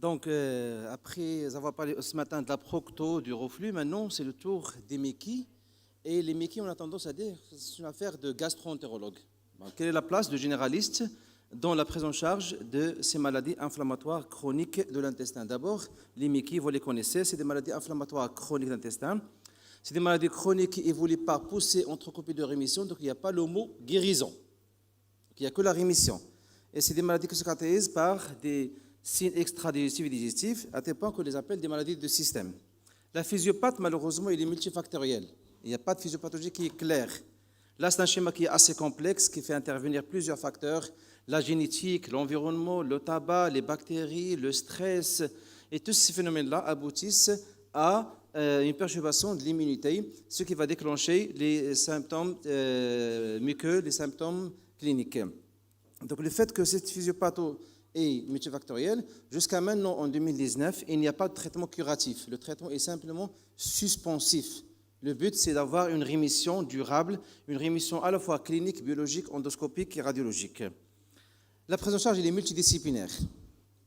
Donc, après avoir parlé ce matin de la procto, du reflux, maintenant c'est le tour des méquilles. Et les méquilles, on a tendance à dire que c'est une affaire de gastro-entérologue. Bon, quelle est la place du généraliste dans la prise en charge de ces maladies inflammatoires chroniques de l'intestin? D'abord, les méquilles, vous les connaissez, c'est des maladies inflammatoires chroniques de l'intestin. C'est des maladies chroniques qui évoluent par poussée entrecroupée de rémission, donc il n'y a pas le mot guérison, il n'y a que la rémission. Et c'est des maladies qui se caractérisent par des signes extra-digestifs et digestifs, à tel point qu'on les appelle des maladies de système. La physiopathie, malheureusement, elle est multifactorielle. Il n'y a pas de physiopathologie qui est claire. Là, c'est un schéma qui est assez complexe, qui fait intervenir plusieurs facteurs, la génétique, l'environnement, le tabac, les bactéries, le stress, et tous ces phénomènes-là aboutissent à une perturbation de l'immunité, ce qui va déclencher les symptômes muqueux, les symptômes cliniques. Donc le fait que cette physiopathie est multifactorielle, jusqu'à maintenant, en 2019, il n'y a pas de traitement curatif. Le traitement est simplement suspensif. Le but, c'est d'avoir une rémission durable, une rémission à la fois clinique, biologique, endoscopique et radiologique. La prise en charge, elle est multidisciplinaire.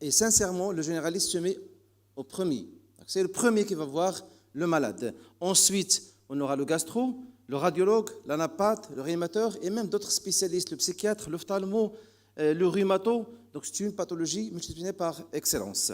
Et sincèrement, le généraliste se met au premier. C'est le premier qui va voir le malade. Ensuite, on aura le gastro, le radiologue, l'anapathe, le réanimateur et même d'autres spécialistes, le psychiatre, l'ophtalmo, le rhumato. Donc c'est une pathologie multidisciplinaire par excellence.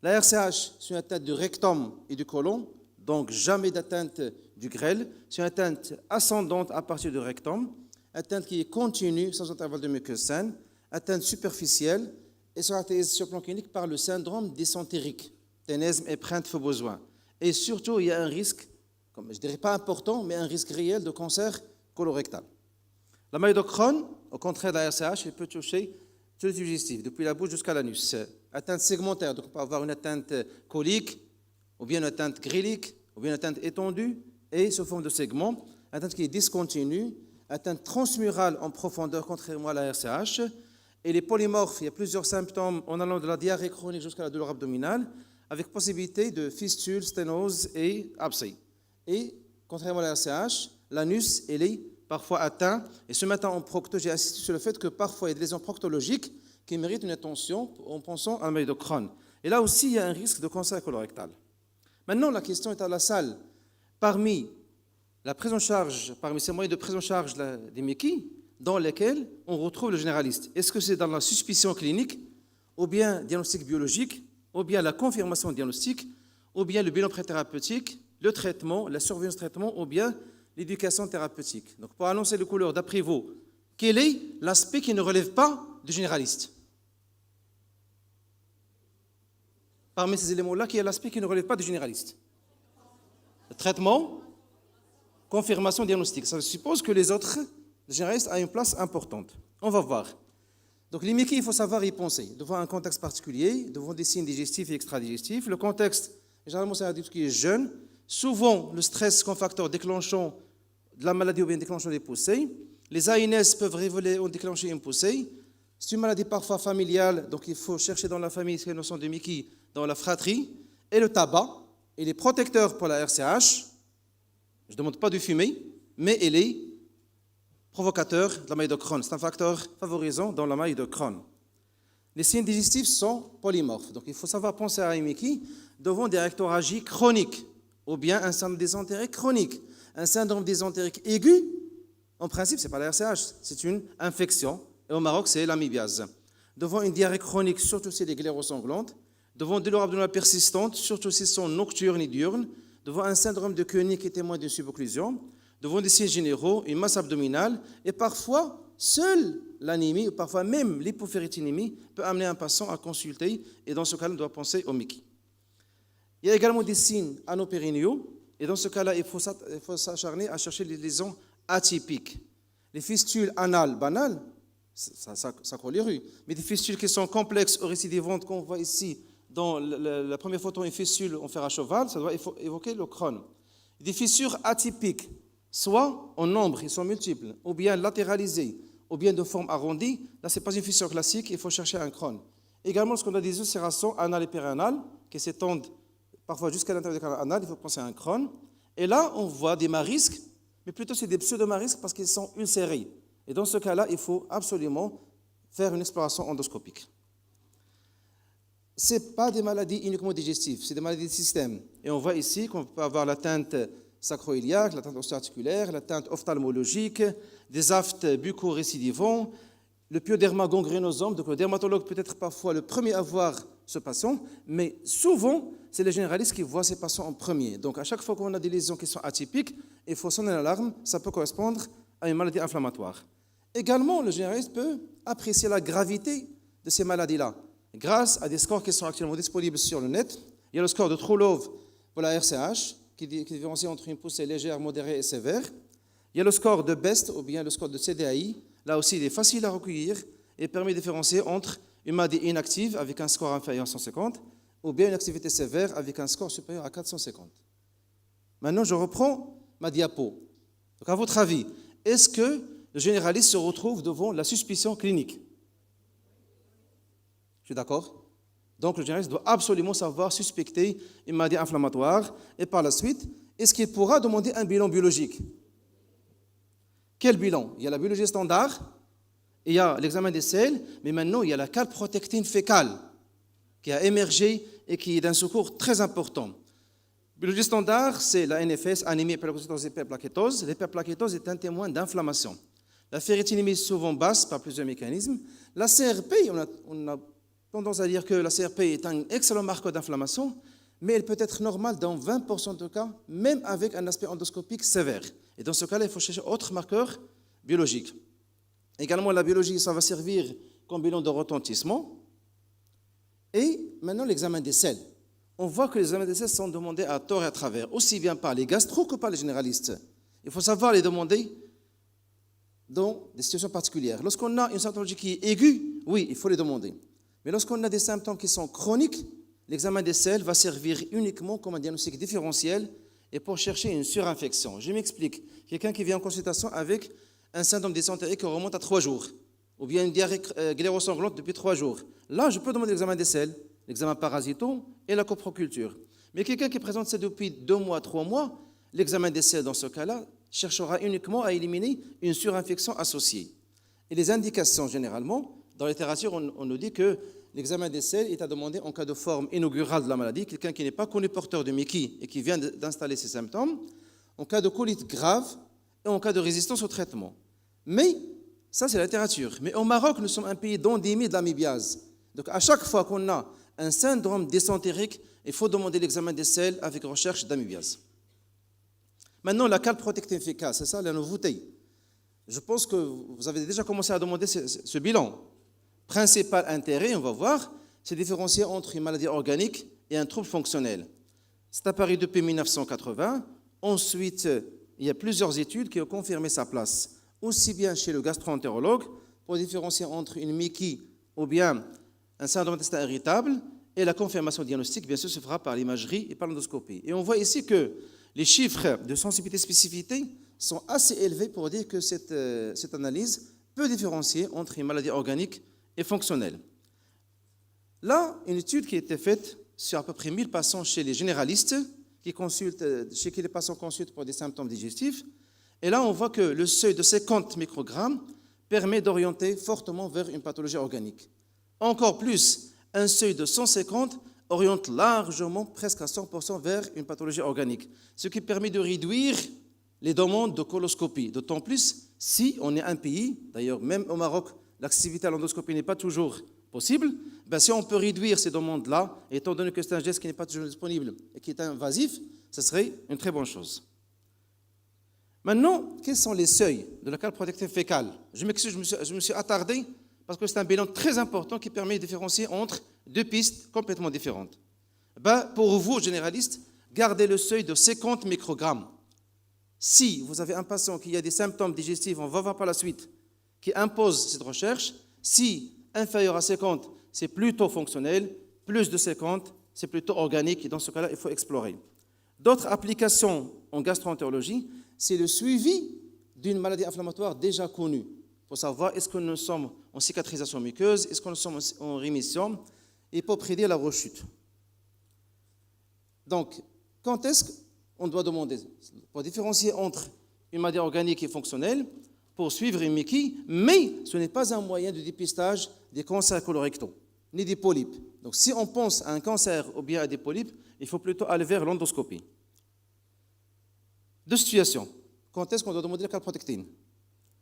La RCH, c'est une atteinte du rectum et du côlon, donc jamais d'atteinte du grêle. C'est une atteinte ascendante à partir du rectum, atteinte qui est continue sans intervalle de muqueuse saine, atteinte superficielle et se caractérise sur le plan clinique par le syndrome dysentérique, ténesme, épreinte, faux besoin. Et surtout, il y a un risque, comme je ne dirais pas important, mais un risque réel de cancer colorectal. La maladie de Crohn, au contraire de la RCH, elle peut toucher tout le digestif, depuis la bouche jusqu'à l'anus. Atteinte segmentaire, donc on peut avoir une atteinte colique, ou bien une atteinte grélique, ou bien une atteinte étendue, et sous forme de segment, atteinte qui est discontinue, atteinte transmurale en profondeur, contrairement à la RCH. Et les polymorphes, il y a plusieurs symptômes en allant de la diarrhée chronique jusqu'à la douleur abdominale, avec possibilité de fistule, sténose et abcès. Et contrairement à la RCH, l'anus, elle est parfois atteint. Et ce matin, en procto, j'ai insisté sur le fait que parfois, il y a des lésions proctologiques qui méritent une attention en pensant à la maladie de Crohn. Et là aussi, il y a un risque de cancer colorectal. Maintenant, la question est à la salle. Parmi ces moyens de prise en charge des méquilles, dans lesquels on retrouve le généraliste. Est-ce que c'est dans la suspicion clinique, ou bien diagnostic biologique, ou bien la confirmation diagnostique, ou bien le bilan préthérapeutique, le traitement, la surveillance traitement, ou bien l'éducation thérapeutique. Donc, pour annoncer le couleur d'après vous, quel est l'aspect qui ne relève pas du généraliste? Parmi ces éléments-là, quel est l'aspect qui ne relève pas du généraliste? Le traitement, confirmation diagnostique. Ça suppose que les autres généralistes ont une place importante. On va voir. Donc, les méquilles, il faut savoir y penser. Devant un contexte particulier, devant des signes digestifs et extradigestifs. Le contexte, généralement, c'est un individu qui est jeune. Souvent, le stress comme facteur déclenchant de la maladie ou bien déclenchant des poussées. Les ANS peuvent révéler ou déclencher une poussée. C'est une maladie parfois familiale, donc il faut chercher dans la famille ces notions de méquilles dans la fratrie. Et le tabac, il est protecteur pour la RCH. Je ne demande pas de fumer, mais il est provocateur de la maladie de Crohn. C'est un facteur favorisant dans la maladie de Crohn. Les signes digestifs sont polymorphes. Donc il faut savoir penser à une méquille devant des rectorragies chroniques ou bien un syndrome dysentérique chronique. Un syndrome dysentérique aigu, en principe, ce n'est pas la RCH, c'est une infection. Et au Maroc, c'est l'amibiase. Devant une diarrhée chronique, surtout si elle est glérosanglantes. Devant des douleurs abdominales persistantes, surtout si elles sont nocturnes et diurnes. Devant un syndrome de Koenig qui est témoin d'une subocclusion. Devant des signes généraux, une masse abdominale. Et parfois, seule l'anémie, ou parfois même l'hypoféritinémie, peut amener un patient à consulter. Et dans ce cas-là, on doit penser au méquilles. Il y a également des signes anopérinéaux. Et dans ce cas-là, il faut s'acharner à chercher les lésions atypiques. Les fistules anales banales, ça court les rues. Mais des fistules qui sont complexes ou récidivantes, qu'on voit ici dans la première photo, une fistule en fer à cheval, ça doit évoquer le Crohn. Des fissures atypiques, soit en nombre, ils sont multiples, ou bien latéralisées, ou bien de forme arrondie. Là, ce n'est pas une fissure classique, il faut chercher un Crohn. Également, lorsqu'on a des ulcérations anales et périanales, qui s'étendent parfois jusqu'à l'intérieur du canal anal, il faut penser à un Crohn. Et là, on voit des marisques, mais plutôt c'est des pseudomarisques parce qu'ils sont ulcérés. Et dans ce cas-là, il faut absolument faire une exploration endoscopique. ce n'est pas des maladies uniquement digestives, c'est des maladies de système. Et on voit ici qu'on peut avoir l'atteinte sacro-iliaque, l'atteinte osteoarticulaire, l'atteinte ophtalmologique, des aftes bucco-récidivants, le pyoderma gangrénosome. Donc le dermatologue peut être parfois le premier à voir ce patient, mais souvent, c'est les généralistes qui voient ces patients en premier. Donc à chaque fois qu'on a des lésions qui sont atypiques, il faut sonner l'alarme, ça peut correspondre à une maladie inflammatoire. Également, le généraliste peut apprécier la gravité de ces maladies-là grâce à des scores qui sont actuellement disponibles sur le net. Il y a le score de Trulov pour la RCH, qui différencie entre une poussée légère, modérée et sévère. Il y a le score de BEST, ou bien le score de CDAI. Là aussi, il est facile à recueillir et permet de différencier entre une maladie inactive avec un score inférieur à 150 ou bien une activité sévère avec un score supérieur à 450. Maintenant, je reprends ma diapo. Donc, à votre avis, est-ce que le généraliste se retrouve devant la suspicion clinique? Je suis d'accord? Donc, le généraliste doit absolument savoir suspecter une maladie inflammatoire. Et par la suite, est-ce qu'il pourra demander un bilan biologique? Quel bilan? Il y a la biologie standard, il y a l'examen des selles, mais maintenant, il y a la calprotectine fécale qui a émergé et qui est d'un secours très important. Biologie standard, c'est la NFS, anémie, hyperleucocytose et hyperplaquétose. L'hyperplaquétose est un témoin d'inflammation. La ferritinémie est souvent basse par plusieurs mécanismes. La CRP, on a tendance à dire que la CRP est un excellent marqueur d'inflammation, mais elle peut être normale dans 20% de cas, même avec un aspect endoscopique sévère. Et dans ce cas-là, il faut chercher autres marqueurs biologiques. Également, la biologie, ça va servir comme bilan de retentissement. Et maintenant, l'examen des selles. On voit que les examens des selles sont demandés à tort et à travers, aussi bien par les gastro que par les généralistes. Il faut savoir les demander dans des situations particulières. Lorsqu'on a une symptomologie qui est aiguë, oui, il faut les demander. Mais lorsqu'on a des symptômes qui sont chroniques, l'examen des selles va servir uniquement comme un diagnostic différentiel et pour chercher une surinfection. Je m'explique. Quelqu'un qui vient en consultation avec un symptôme dysentérique qui remonte à 3 jours, ou bien une diarrhée gléro-sanglante depuis 3 jours. Là, je peux demander l'examen des selles, l'examen parasitome et la coproculture. Mais quelqu'un qui présente ça depuis 2 mois, 3 mois, l'examen des selles dans ce cas-là cherchera uniquement à éliminer une surinfection associée. Et les indications, généralement, dans la littérature, on nous dit que l'examen des selles est à demander en cas de forme inaugurale de la maladie, quelqu'un qui n'est pas connu porteur de Mickey et qui vient d'installer ses symptômes, en cas de colite grave et en cas de résistance au traitement. Mais, ça c'est la littérature. Mais au Maroc, nous sommes un pays d'endémie de l'amibiase. Donc à chaque fois qu'on a un syndrome dysentérique, il faut demander l'examen des selles avec recherche d'amibiase. Maintenant, la calprotectine fécale, c'est ça la nouveauté. Je pense que vous avez déjà commencé à demander ce bilan. Principal intérêt, on va voir, c'est différencier entre une maladie organique et un trouble fonctionnel. C'est apparu depuis 1980. Ensuite, il y a plusieurs études qui ont confirmé sa place, aussi bien chez le gastro-entérologue, pour différencier entre une MICI ou bien un syndrome d'intestin irritable, et la confirmation diagnostique, bien sûr, se fera par l'imagerie et par l'endoscopie. Et on voit ici que les chiffres de sensibilité et spécificité sont assez élevés pour dire que cette analyse peut différencier entre une maladie organique et fonctionnelle. Là, une étude qui a été faite sur à peu près 1000 patients chez les généralistes, chez qui les patients consultent pour des symptômes digestifs. Et là, on voit que le seuil de 50 microgrammes permet d'orienter fortement vers une pathologie organique. Encore plus, un seuil de 150 oriente largement, presque à 100% vers une pathologie organique, ce qui permet de réduire les demandes de coloscopie, d'autant plus si on est un pays, d'ailleurs même au Maroc, l'accessibilité à l'endoscopie n'est pas toujours possible, si on peut réduire ces demandes-là, étant donné que c'est un geste qui n'est pas toujours disponible et qui est invasif, ce serait une très bonne chose. Maintenant, quels sont les seuils de la calprotectine fécale? Je m'excuse, je me suis attardé parce que c'est un bilan très important qui permet de différencier entre 2 pistes complètement différentes. Pour vous, généralistes, gardez le seuil de 50 microgrammes. Si vous avez un patient qui a des symptômes digestifs, on va voir par la suite, qui impose cette recherche, si inférieur à 50, c'est plutôt fonctionnel, plus de 50, c'est plutôt organique, et dans ce cas-là, il faut explorer. D'autres applications en gastro-entérologie, c'est le suivi d'une maladie inflammatoire déjà connue. Il faut savoir, est-ce que nous sommes en cicatrisation muqueuse, est-ce que nous sommes en rémission, et pour prédire la rechute. Donc, quand est-ce qu'on doit demander? Pour différencier entre une maladie organique et fonctionnelle, pour suivre une MICI, mais ce n'est pas un moyen de dépistage des cancers colorectaux, ni des polypes. Donc si on pense à un cancer ou bien à des polypes, il faut plutôt aller vers l'endoscopie. Deux situations. Quand est-ce qu'on doit demander la calprotectine?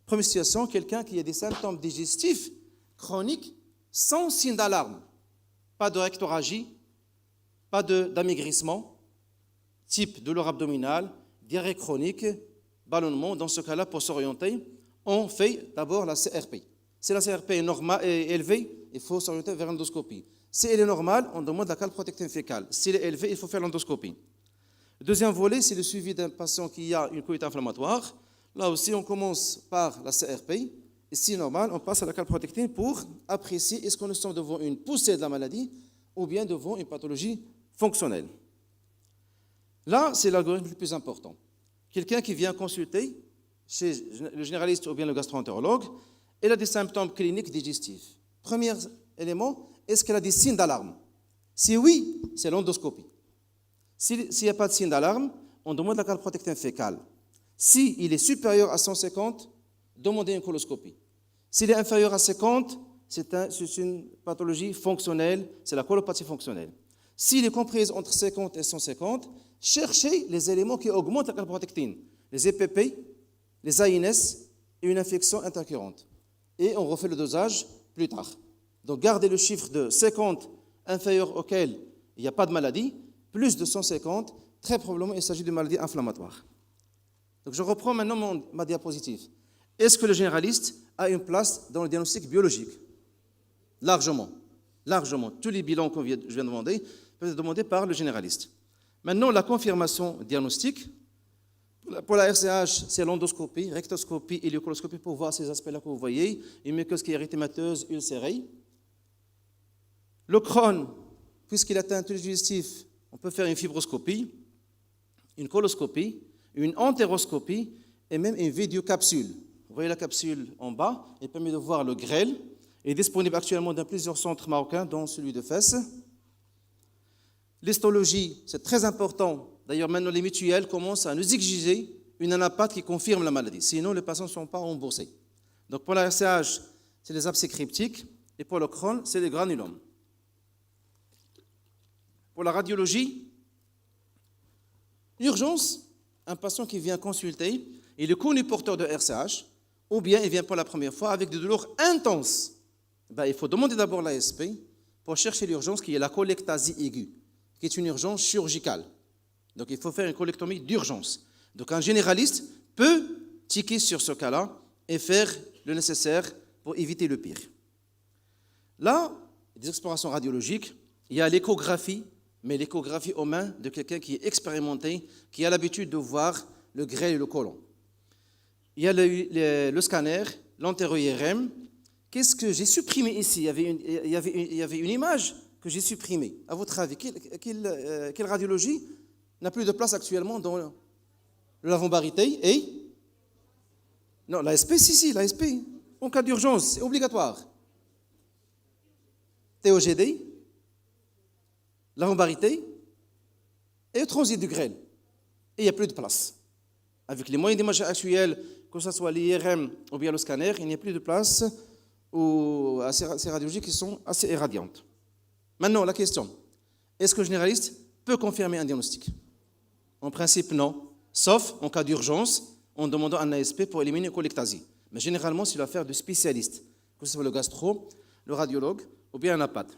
Première situation, quelqu'un qui a des symptômes digestifs chroniques sans signe d'alarme. Pas de rectorragie, pas d'amaigrissement, type douleur abdominale, diarrhée chronique, ballonnement. Dans ce cas-là, pour s'orienter, on fait d'abord la CRP. Si la CRP est normale et élevée, il faut s'orienter vers l'endoscopie. Si elle est normale, on demande la calprotectine fécale. Si elle est élevée, il faut faire l'endoscopie. Le deuxième volet, c'est le suivi d'un patient qui a une colite inflammatoire. Là aussi, on commence par la CRP. Et si normal, on passe à la calprotectine pour apprécier est-ce qu'on est devant une poussée de la maladie ou bien devant une pathologie fonctionnelle. Là, c'est l'algorithme le plus important. Quelqu'un qui vient consulter chez le généraliste ou bien le gastro-entérologue, elle a des symptômes cliniques digestifs. Premier élément, est-ce qu'elle a des signes d'alarme? Si oui, c'est l'endoscopie. S'il n'y a pas de signe d'alarme, on demande la calprotectine fécale. S'il est supérieur à 150, demandez une coloscopie. S'il est inférieur à 50, c'est une pathologie fonctionnelle, c'est la colopathie fonctionnelle. S'il est compris entre 50 et 150, cherchez les éléments qui augmentent la calprotectine, les EPP, les AINS et une infection intercurrente. Et on refait le dosage plus tard. Donc gardez le chiffre de 50 inférieur auquel il n'y a pas de maladie, plus de 150, très probablement il s'agit de maladie inflammatoire. Donc je reprends maintenant ma diapositive. Est-ce que le généraliste a une place dans le diagnostic biologique? Largement. Largement. Tous les bilans que je viens de demander peuvent être demandés par le généraliste. Maintenant, la confirmation diagnostique. Pour la RCH, c'est l'endoscopie, rectoscopie et l'écoloscopie pour voir ces aspects-là que vous voyez. Une muqueuse qui est érythémateuse, ulcérée. Le Crohn, puisqu'il atteint tous les digestifs, on peut faire une fibroscopie, une coloscopie, une entéroscopie et même une vidéocapsule. Vous voyez la capsule en bas, elle permet de voir le grêle. Elle est disponible actuellement dans plusieurs centres marocains, dont celui de Fès. L'histologie, c'est très important. D'ailleurs, maintenant, les mutuelles commencent à nous exiger une anapathe qui confirme la maladie. Sinon, les patients ne sont pas remboursés. Donc, pour la RCH, c'est les abcès cryptiques. Et pour le Crohn, c'est les granulomes. Pour la radiologie, urgence, un patient qui vient consulter, il est connu porteur de RCH, ou bien il vient pour la première fois avec des douleurs intenses. Il faut demander d'abord l'ASP pour chercher l'urgence qui est la colectasie aiguë, qui est une urgence chirurgicale. Donc il faut faire une colectomie d'urgence. Donc un généraliste peut tiquer sur ce cas-là et faire le nécessaire pour éviter le pire. Là, des explorations radiologiques, il y a l'échographie, mais l'échographie aux mains de quelqu'un qui est expérimenté, qui a l'habitude de voir le grêle et le côlon. Il y a le scanner, l'entéro-IRM. Qu'est-ce que j'ai supprimé ici? Il y avait une image que j'ai supprimée. À votre avis, quelle radiologie n'a plus de place actuellement dans l'avant-barité et... Non, l'ASP, si, l'ASP. En cas d'urgence, c'est obligatoire. TOGD, l'avant-barité et le transit du grêle. Et il n'y a plus de place. Avec les moyens d'image actuels, que ce soit l'IRM ou bien le scanner, il n'y a plus de place à ces radiologies qui sont assez irradiantes. Maintenant, la question, est-ce que le généraliste peut confirmer un diagnostic? En principe, non, sauf en cas d'urgence, en demandant un ASP pour éliminer une colectasie. Mais généralement, c'est l'affaire du spécialiste, que ce soit le gastro, le radiologue ou bien un apathe.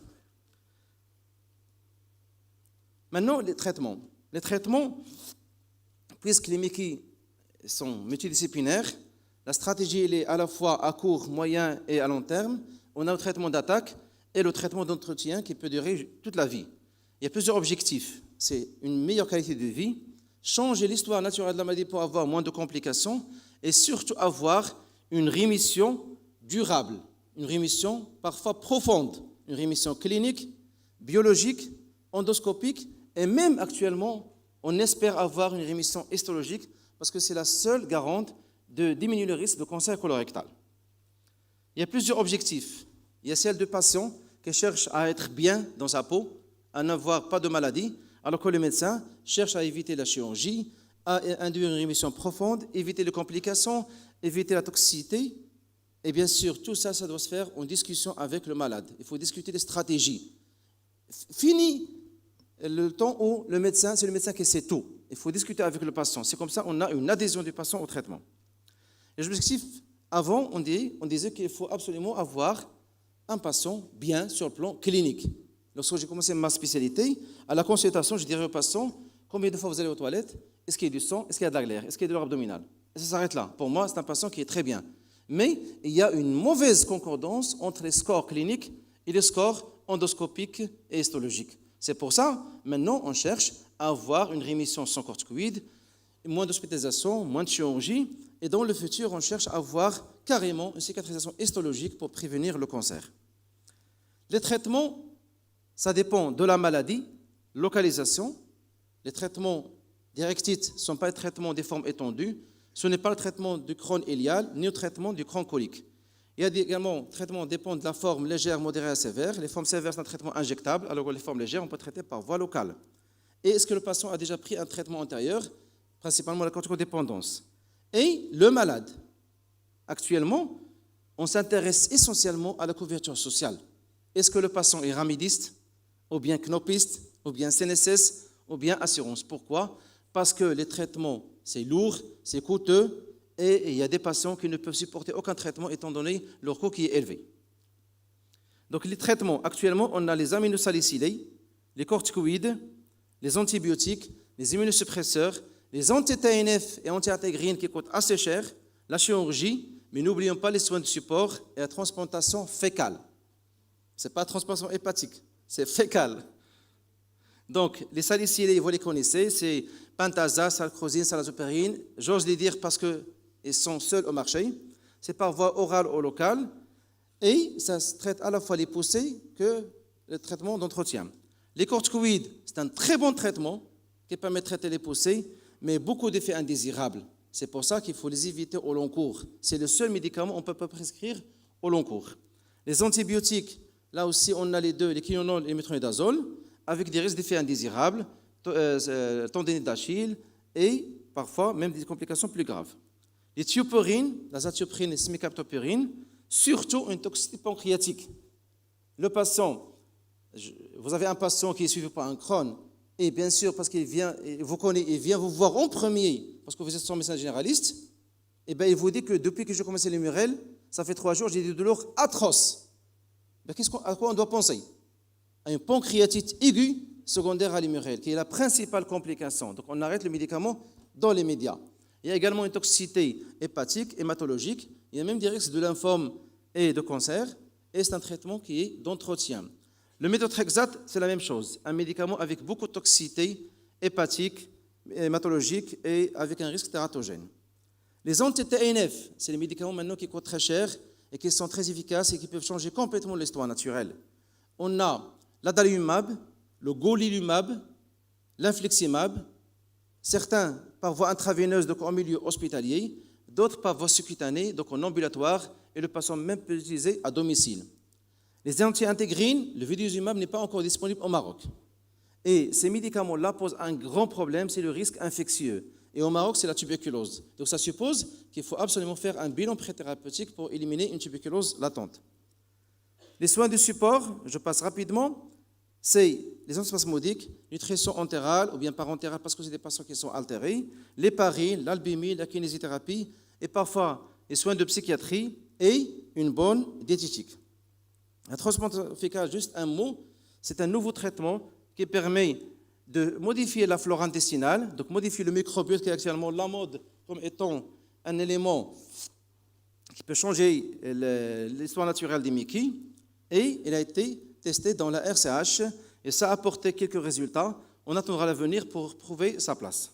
Maintenant, les traitements. Les traitements, puisque les MICI sont multidisciplinaires, la stratégie elle est à la fois à court, moyen et à long terme. On a le traitement d'attaque et le traitement d'entretien qui peut durer toute la vie. Il y a plusieurs objectifs. C'est une meilleure qualité de vie, changer l'histoire naturelle de la maladie pour avoir moins de complications et surtout avoir une rémission durable, une rémission parfois profonde, une rémission clinique, biologique, endoscopique et même actuellement, on espère avoir une rémission histologique parce que c'est la seule garante de diminuer le risque de cancer colorectal. Il y a plusieurs objectifs. Il y a celle de patients qui cherchent à être bien dans sa peau, à n'avoir pas de maladie, alors que le médecin cherche à éviter la chirurgie, à induire une rémission profonde, éviter les complications, éviter la toxicité. Et bien sûr, tout ça, ça doit se faire en discussion avec le malade. Il faut discuter des stratégies. Fini le temps où le médecin, c'est le médecin qui sait tout. Il faut discuter avec le patient. C'est comme ça qu'on a une adhésion du patient au traitement. Et l'objectif, avant, on disait qu'il faut absolument avoir un patient bien sur le plan clinique. Lorsque j'ai commencé ma spécialité, à la consultation, je dirais au patient, combien de fois vous allez aux toilettes? Est-ce qu'il y a du sang? Est-ce qu'il y a de l'air? Est-ce qu'il y a de l'air abdominal? Et ça s'arrête là. Pour moi, c'est un patient qui est très bien. Mais il y a une mauvaise concordance entre les scores cliniques et les scores endoscopiques et histologiques. C'est pour ça, maintenant, on cherche à avoir une rémission sans corticoïdes, moins d'hospitalisation, moins de chirurgie, et dans le futur, on cherche à avoir carrément une cicatrisation histologique pour prévenir le cancer. Les traitements, ça dépend de la maladie, localisation. Les traitements directites ne sont pas les traitements des formes étendues. Ce n'est pas le traitement du Crohn ilial, ni le traitement du Crohn colique. Il y a également, le traitement dépend de la forme légère, modérée et sévère. Les formes sévères, c'est un traitement injectable, alors que les formes légères, on peut traiter par voie locale. Et est-ce que le patient a déjà pris un traitement antérieur, principalement la corticodépendance? Et le malade. Actuellement, on s'intéresse essentiellement à la couverture sociale. Est-ce que le patient est ramidiste, ou bien knopiste, ou bien CNSS, ou bien assurance? Pourquoi? Parce que les traitements, c'est lourd, c'est coûteux, et il y a des patients qui ne peuvent supporter aucun traitement étant donné leur coût qui est élevé. Donc les traitements, actuellement, on a les aminosalicylés, les corticoïdes, les antibiotiques, les immunosuppresseurs, les anti-TNF et anti-intégrines qui coûtent assez cher, la chirurgie, mais n'oublions pas les soins de support et la transplantation fécale. Ce n'est pas la transplantation hépatique, c'est fécale. Donc, les salicylés, vous les connaissez, c'est pentasa, salcrosine, salazopérine. J'ose les dire parce qu'ils sont seuls au marché. C'est par voie orale ou locale. Et ça se traite à la fois les poussées que le traitement d'entretien. Les corticoïdes, c'est un très bon traitement qui permet de traiter les poussées, mais beaucoup d'effets indésirables. C'est pour ça qu'il faut les éviter au long cours. C'est le seul médicament qu'on ne peut pas prescrire au long cours. Les antibiotiques, là aussi, on a les deux, les quinolones et le métronidazole, avec des risques d'effets indésirables, tendinite d'Achille et parfois même des complications plus graves. Les thiopurines, l'azathioprine et smicaptopurine, surtout une toxicité pancréatique. Le patient, vous avez un patient qui est suivi par un Crohn, et bien sûr, parce qu'il vient, il vient vous voir en premier, parce que vous êtes son médecin généraliste, et bien il vous dit que depuis que j'ai commencé les murelles, ça fait 3 jours, j'ai des douleurs atroces. Ben, à quoi on doit penser? À une pancréatite aiguë secondaire à l'humérelle, qui est la principale complication. Donc on arrête le médicament dans les médias. Il y a également une toxicité hépatique, hématologique, il y a même des risques de lymphome et de cancer, et c'est un traitement qui est d'entretien. Le méthotrexate, c'est la même chose, un médicament avec beaucoup de toxicité hépatique, hématologique et avec un risque tératogène. Les anti-TNF, c'est les médicaments maintenant qui coûtent très cher et qui sont très efficaces et qui peuvent changer complètement l'histoire naturelle. On a l'adalimumab, le golimumab, l'infliximab, certains par voie intraveineuse, donc en milieu hospitalier, d'autres par voie subcutanée, donc en ambulatoire, et le patient même peut l'utiliser à domicile. Les anti-intégrines, le vidéosumab n'est pas encore disponible au Maroc. Et ces médicaments-là posent un grand problème, c'est le risque infectieux. Et au Maroc, c'est la tuberculose. Donc ça suppose qu'il faut absolument faire un bilan préthérapeutique pour éliminer une tuberculose latente. Les soins de support, je passe rapidement, c'est les antispasmodiques, nutrition entérale ou bien parentérale parce que c'est des patients qui sont altérés, l'héparine, l'albumine, la kinésithérapie et parfois les soins de psychiatrie et une bonne diététique. La transplantation fécale, juste un mot, c'est un nouveau traitement qui permet de modifier la flore intestinale, donc modifier le microbiote qui est actuellement la mode comme étant un élément qui peut changer l'histoire naturelle des Mickey, et il a été testé dans la RCH et ça a apporté quelques résultats. On attendra l'avenir pour prouver sa place.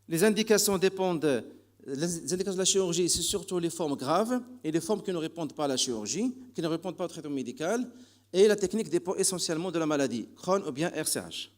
Les indications dépendent, les indications de la chirurgie, c'est surtout les formes graves et les formes qui ne répondent pas à la chirurgie, qui ne répondent pas au traitement médical, et la technique dépend essentiellement de la maladie, Crohn ou bien RCH.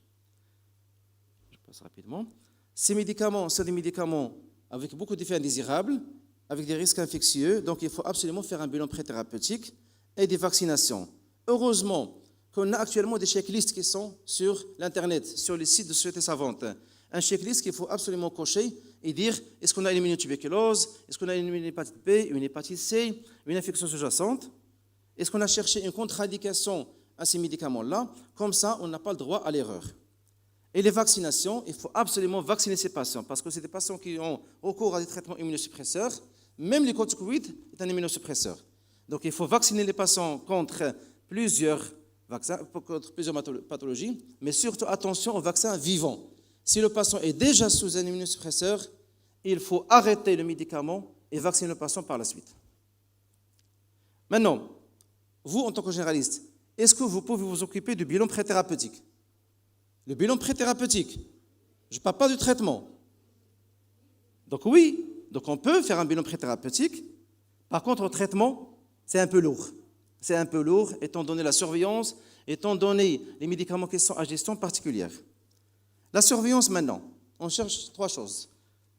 Je passe rapidement. Ces médicaments sont des médicaments avec beaucoup d'effets indésirables, avec des risques infectieux, donc il faut absolument faire un bilan préthérapeutique et des vaccinations. Heureusement qu'on a actuellement des checklists qui sont sur l'Internet, sur les sites de Société Savante. Un checklist qu'il faut absolument cocher et dire est-ce qu'on a éliminé une tuberculose, est-ce qu'on a éliminé une hépatite B, une hépatite C, une infection sous-jacente, est-ce qu'on a cherché une contre-indication à ces médicaments-là. Comme ça, on n'a pas le droit à l'erreur. Et les vaccinations, il faut absolument vacciner ces patients parce que c'est des patients qui ont recours à des traitements immunosuppresseurs. Même les corticoïdes est un immunosuppresseur. Donc il faut vacciner les patients contre plusieurs vaccins, contre plusieurs pathologies, mais surtout attention aux vaccins vivants. Si le patient est déjà sous un immunosuppresseur, il faut arrêter le médicament et vacciner le patient par la suite. Maintenant, vous, en tant que généraliste, est-ce que vous pouvez vous occuper du bilan préthérapeutique? Le bilan préthérapeutique, je ne parle pas du traitement. Donc oui, donc on peut faire un bilan préthérapeutique. Par contre, au traitement, c'est un peu lourd. C'est un peu lourd, étant donné la surveillance, étant donné les médicaments qui sont à gestion particulière. La surveillance maintenant, on cherche 3 choses.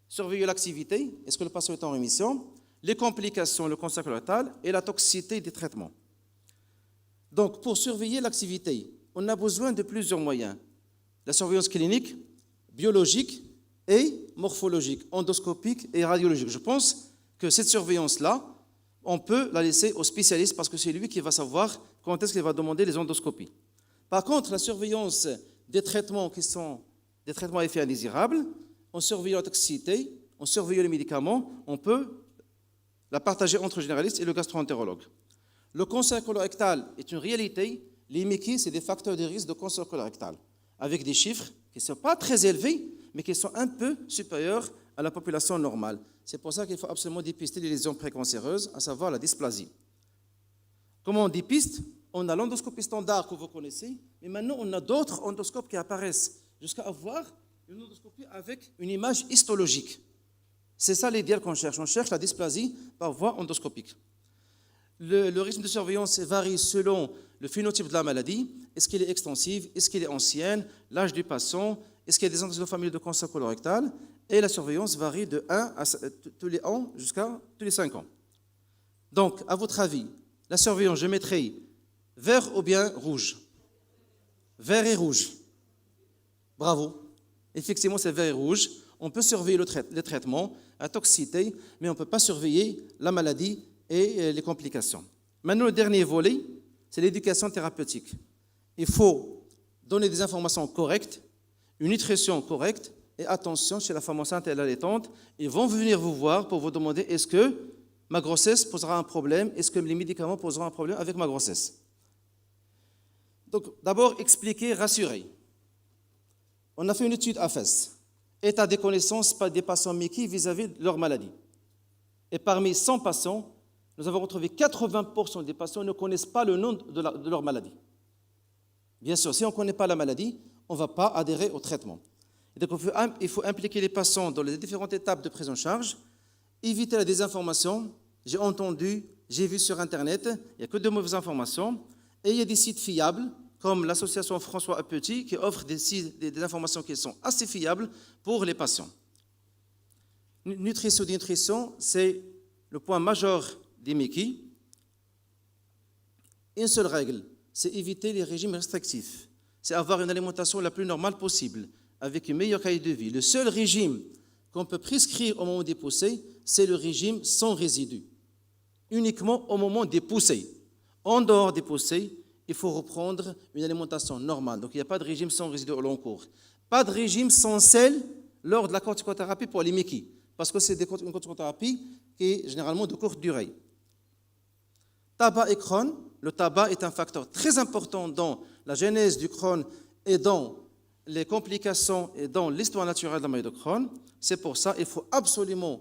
Surveiller l'activité, est-ce que le patient est en rémission, les complications, le cancer colorectal et la toxicité des traitements. Donc, pour surveiller l'activité, on a besoin de plusieurs moyens. La surveillance clinique, biologique et morphologique, endoscopique et radiologique. Je pense que cette surveillance-là, on peut la laisser au spécialiste parce que c'est lui qui va savoir quand est-ce qu'il va demander les endoscopies. Par contre, la surveillance des traitements qui sont des traitements à effet indésirable, en surveillant la toxicité, en surveillant les médicaments, on peut la partager entre le généraliste et le gastro-entérologue. Le cancer colorectal est une réalité. Les MICI, c'est des facteurs de risque de cancer colorectal, avec des chiffres qui ne sont pas très élevés, mais qui sont un peu supérieurs à la population normale. C'est pour ça qu'il faut absolument dépister les lésions précancéreuses, à savoir la dysplasie. Comment on dépiste? On a l'endoscopie standard que vous connaissez, mais maintenant on a d'autres endoscopes qui apparaissent, jusqu'à avoir une endoscopie avec une image histologique. C'est ça l'idéal qu'on cherche. On cherche la dysplasie par voie endoscopique. Le rythme de surveillance varie selon le phénotype de la maladie. Est-ce qu'elle est extensive? Est-ce qu'elle est ancienne? L'âge du patient? Est-ce qu'il y a des antécédents familiaux de cancer colorectal? Et la surveillance varie de 1 à tous les ans jusqu'à tous les 5 ans. Donc, à votre avis, la surveillance, je mettrai vert ou bien rouge? Vert et rouge. Bravo. Effectivement, c'est vert et rouge. On peut surveiller les traitements, la toxicité, mais on ne peut pas surveiller la maladie et les complications. Maintenant, le dernier volet, c'est l'éducation thérapeutique. Il faut donner des informations correctes, une nutrition correcte, et attention, chez la femme enceinte et l'allaitante, ils vont venir vous voir pour vous demander est-ce que ma grossesse posera un problème, est-ce que les médicaments poseront un problème avec ma grossesse. Donc, d'abord, expliquer, rassurer. On a fait une étude AFES, état des connaissances des patients MICI vis-à-vis de leur maladie. Et parmi 100 patients, nous avons retrouvé 80% des patients ne connaissent pas le nom de leur maladie. Bien sûr, si on ne connaît pas la maladie, on ne va pas adhérer au traitement. Et donc, il faut impliquer les patients dans les différentes étapes de prise en charge, éviter la désinformation. J'ai entendu, j'ai vu sur Internet, il n'y a que de mauvaises informations, et il y a des sites fiables, comme l'association François Petit, qui offre des informations qui sont assez fiables pour les patients. Nutrition, dénutrition, c'est le point majeur des MICI. Une seule règle, c'est éviter les régimes restrictifs. C'est avoir une alimentation la plus normale possible, avec une meilleure qualité de vie. Le seul régime qu'on peut prescrire au moment des poussées, c'est le régime sans résidus. Uniquement au moment des poussées. En dehors des poussées, il faut reprendre une alimentation normale. Donc il n'y a pas de régime sans résidus au long cours. Pas de régime sans sel lors de la corticothérapie pour les MICI, parce que c'est une corticothérapie qui est généralement de courte durée. Tabac et Crohn. Le tabac est un facteur très important dans la genèse du Crohn et dans les complications et dans l'histoire naturelle de la maladie de Crohn. C'est pour ça qu'il faut absolument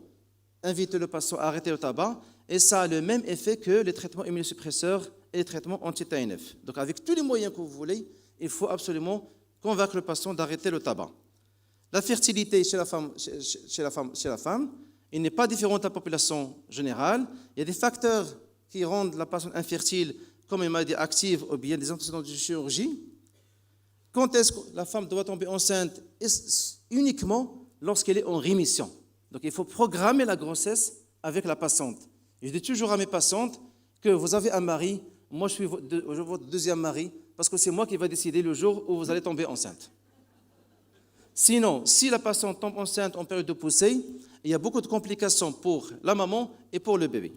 inviter le patient à arrêter le tabac, et ça a le même effet que les traitements immunosuppresseurs et les traitements anti-TNF. Donc avec tous les moyens que vous voulez, il faut absolument convaincre le patient d'arrêter le tabac. La fertilité chez la femme, il n'est pas différent de la population générale. Il y a des facteurs qui rendent la personne infertile, comme une maladie active ou bien des antécédents de chirurgie. Quand est-ce que la femme doit tomber enceinte? Uniquement lorsqu'elle est en rémission. Donc il faut programmer la grossesse avec la patiente. Je dis toujours à mes patientes que vous avez un mari, moi je suis votre deuxième mari, parce que c'est moi qui vais décider le jour où vous allez tomber enceinte. Sinon, si la patiente tombe enceinte en période de poussée, il y a beaucoup de complications pour la maman et pour le bébé.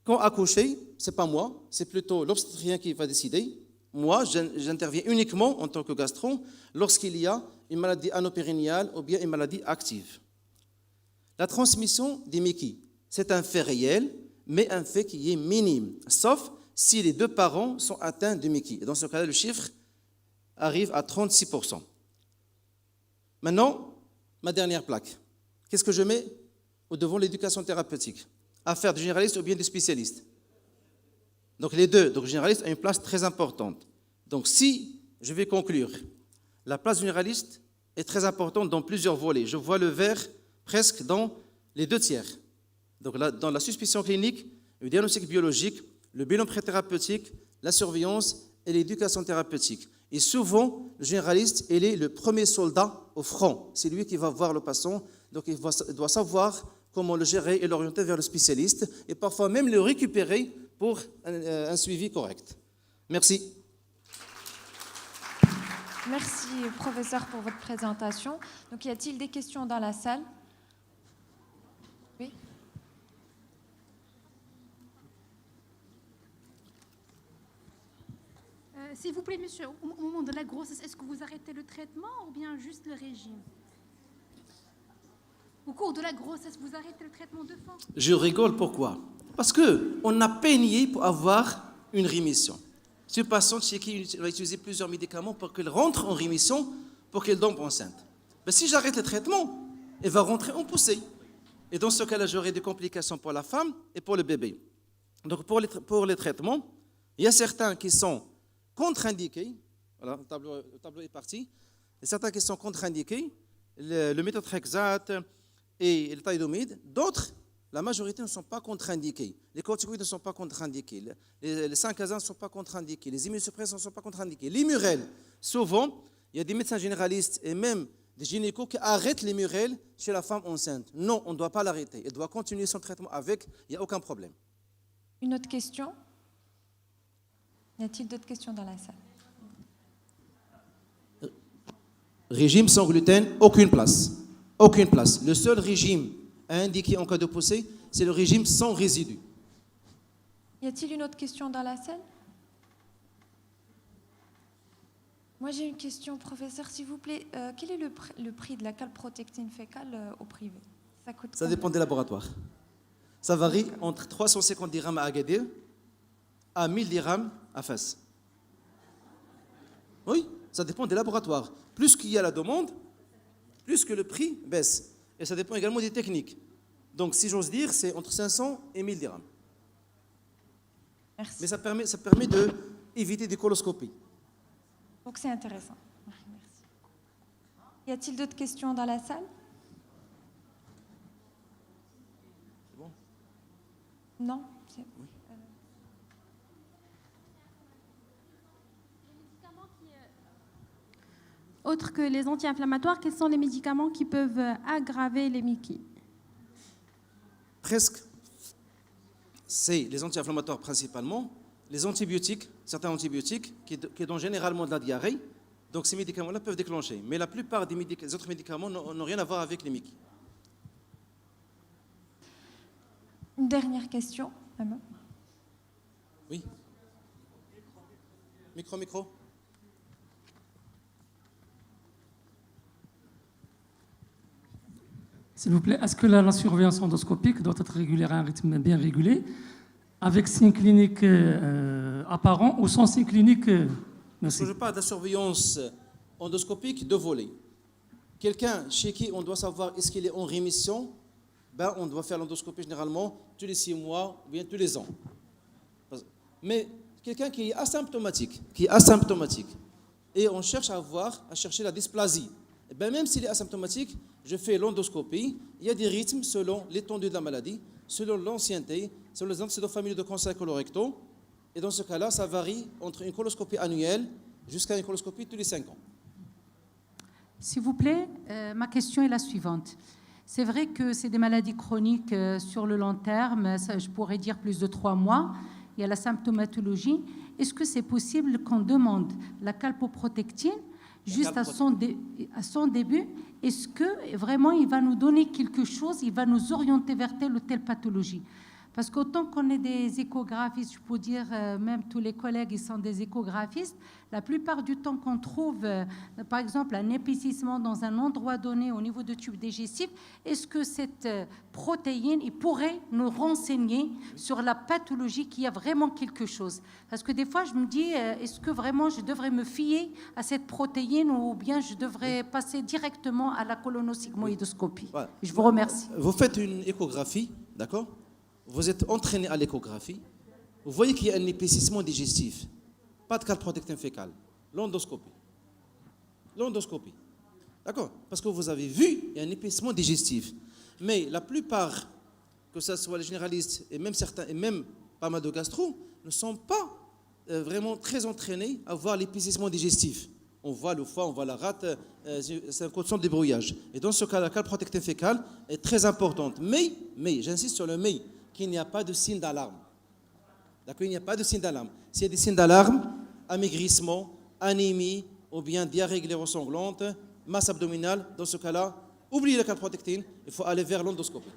Quand accoucher, ce n'est pas moi, c'est plutôt l'obstétricien qui va décider. Moi, j'interviens uniquement en tant que gastro lorsqu'il y a une maladie anopérinéale ou bien une maladie active. La transmission des MICI, c'est un fait réel, mais un fait qui est minime, sauf si les deux parents sont atteints de MICI. Et dans ce cas-là, le chiffre arrive à 36%. Maintenant, ma dernière plaque. Qu'est-ce que je mets au-devant de l'éducation thérapeutique? Affaire du généraliste ou bien du spécialiste? Donc les deux. Donc le généraliste a une place très importante. Donc si je vais conclure, la place du généraliste est très importante dans plusieurs volets. Je vois le verre presque dans les 2/3. Donc là, dans la suspicion clinique, le diagnostic biologique, le bilan préthérapeutique, la surveillance et l'éducation thérapeutique. Et souvent, le généraliste, il est le premier soldat au front. C'est lui qui va voir le patient, donc il doit savoir comment le gérer et l'orienter vers le spécialiste, et parfois même le récupérer pour un suivi correct. Merci. Merci, professeur, pour votre présentation. Donc, y a-t-il des questions dans la salle? Oui. S'il vous plaît, monsieur, au moment de la grossesse, est-ce que vous arrêtez le traitement ou bien juste le régime? Au cours de la grossesse, vous arrêtez le traitement de fond? Je rigole, pourquoi? Parce qu'on a peigné pour avoir une rémission. C'est une patiente chez qui on va utiliser plusieurs médicaments pour qu'elle rentre en rémission, pour qu'elle tombe enceinte. Mais si j'arrête le traitement, elle va rentrer en poussée. Et dans ce cas-là, j'aurai des complications pour la femme et pour le bébé. Donc pour les traitements, il y a certains qui sont contre-indiqués. Voilà, le tableau est parti. Il y a certains qui sont contre-indiqués, le méthotrexate et le thalidomide. D'autres, la majorité ne sont pas contre-indiqués. Les corticoïdes ne sont pas contre-indiqués. Les 5-azans ne sont pas contre-indiqués. Les immunosuppressants ne sont pas contre-indiqués. Les murelles, souvent, il y a des médecins généralistes et même des gynécos qui arrêtent les murelles chez la femme enceinte. Non, on ne doit pas l'arrêter. Elle doit continuer son traitement avec, il n'y a aucun problème. Une autre question? Y a-t-il d'autres questions dans la salle? Régime sans gluten, aucune place. Aucune place. Le seul régime à indiquer en cas de poussée, c'est le régime sans résidus. Y a-t-il une autre question dans la salle? Moi, j'ai une question, professeur, s'il vous plaît. Quel est le prix de la calprotectine fécale au privé? Ça coûte Ça combien? dépend des laboratoires. Ça varie entre 350 dirhams à Agadir à 1000 dirhams à Fès. Oui, ça dépend des laboratoires. Plus qu'il y a la demande, plus que le prix baisse. Et ça dépend également des techniques. Donc, si j'ose dire, c'est entre 500 et 1000 dirhams. Merci. Mais ça permet d'éviter des coloscopies. Donc, c'est intéressant. Merci. Y a-t-il d'autres questions dans la salle? C'est bon? Non? Oui. Autre que les anti-inflammatoires, quels sont les médicaments qui peuvent aggraver les MICI? Presque. C'est les anti-inflammatoires principalement, les antibiotiques, certains antibiotiques qui donnent généralement de la diarrhée. Donc ces médicaments-là peuvent déclencher. Mais la plupart des autres médicaments n'ont rien à voir avec les MICI. Une dernière question. Maman. Oui. Micro. S'il vous plaît, est-ce que la surveillance endoscopique doit être régulière à un rythme bien régulé, avec signes cliniques apparents ou sans signes cliniques Je parle de la surveillance endoscopique de volet. Quelqu'un chez qui on doit savoir est-ce qu'il est en rémission, on doit faire l'endoscopie généralement tous les 6 mois ou bien tous les ans. Mais quelqu'un qui est asymptomatique, et on cherche à chercher la dysplasie, même s'il est asymptomatique, je fais l'endoscopie. Il y a des rythmes selon l'étendue de la maladie, selon l'ancienneté, selon les antécédents familiaux de cancer colorectal. Et dans ce cas-là, ça varie entre une coloscopie annuelle jusqu'à une coloscopie tous les 5 ans. S'il vous plaît, ma question est la suivante. C'est vrai que c'est des maladies chroniques sur le long terme, je pourrais dire plus de 3 mois. Il y a la symptomatologie. Est-ce que c'est possible qu'on demande la calpoprotectine juste à son début? Est-ce que vraiment il va nous donner quelque chose, il va nous orienter vers telle ou telle pathologie? Parce qu'autant qu'on est des échographistes, je peux dire, même tous les collègues, ils sont des échographistes, la plupart du temps qu'on trouve, par exemple, un épaississement dans un endroit donné au niveau du tube digestif, est-ce que cette protéine il pourrait nous renseigner sur la pathologie, qu'il y a vraiment quelque chose? Parce que des fois, je me dis, est-ce que vraiment je devrais me fier à cette protéine ou bien je devrais passer directement à la colonosigmoïdoscopie? Voilà. Je vous remercie. Vous faites une échographie, d'accord? Vous êtes entraîné à l'échographie. Vous voyez qu'il y a un épaississement digestif. Pas de calprotectin fécal. L'endoscopie. L'endoscopie. D'accord? Parce que vous avez vu, il y a un épaississement digestif. Mais la plupart, que ce soit les généralistes et même certains, et même pas mal de gastro, ne sont pas vraiment très entraînés à voir l'épaississement digestif. On voit le foie, on voit la rate, c'est un condition de débrouillage. Et dans ce cas, la calprotectin fécal est très importante. Mais, j'insiste sur le mais, qu'il n'y a pas de signe d'alarme. D'accord? Il n'y a pas de signe d'alarme. S'il y a des signes d'alarme, amaigrissement, anémie, ou bien diarrhée gléro-sanglante, masse abdominale, dans ce cas-là, oubliez la calprotectine, il faut aller vers l'endoscopie.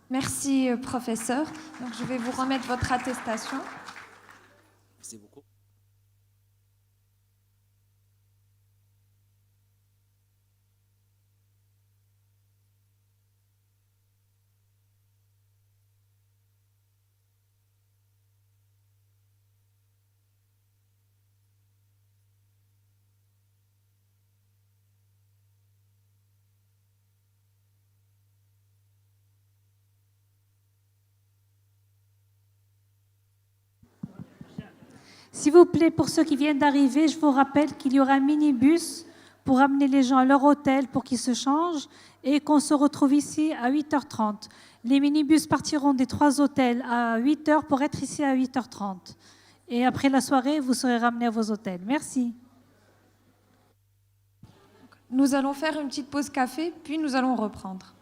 Merci, professeur. Donc, je vais vous remettre votre attestation. Merci beaucoup. S'il vous plaît, pour ceux qui viennent d'arriver, je vous rappelle qu'il y aura un minibus pour amener les gens à leur hôtel pour qu'ils se changent et qu'on se retrouve ici à 8h30. Les minibus partiront des 3 hôtels à 8h pour être ici à 8h30. Et après la soirée, vous serez ramenés à vos hôtels. Merci. Nous allons faire une petite pause café, puis nous allons reprendre.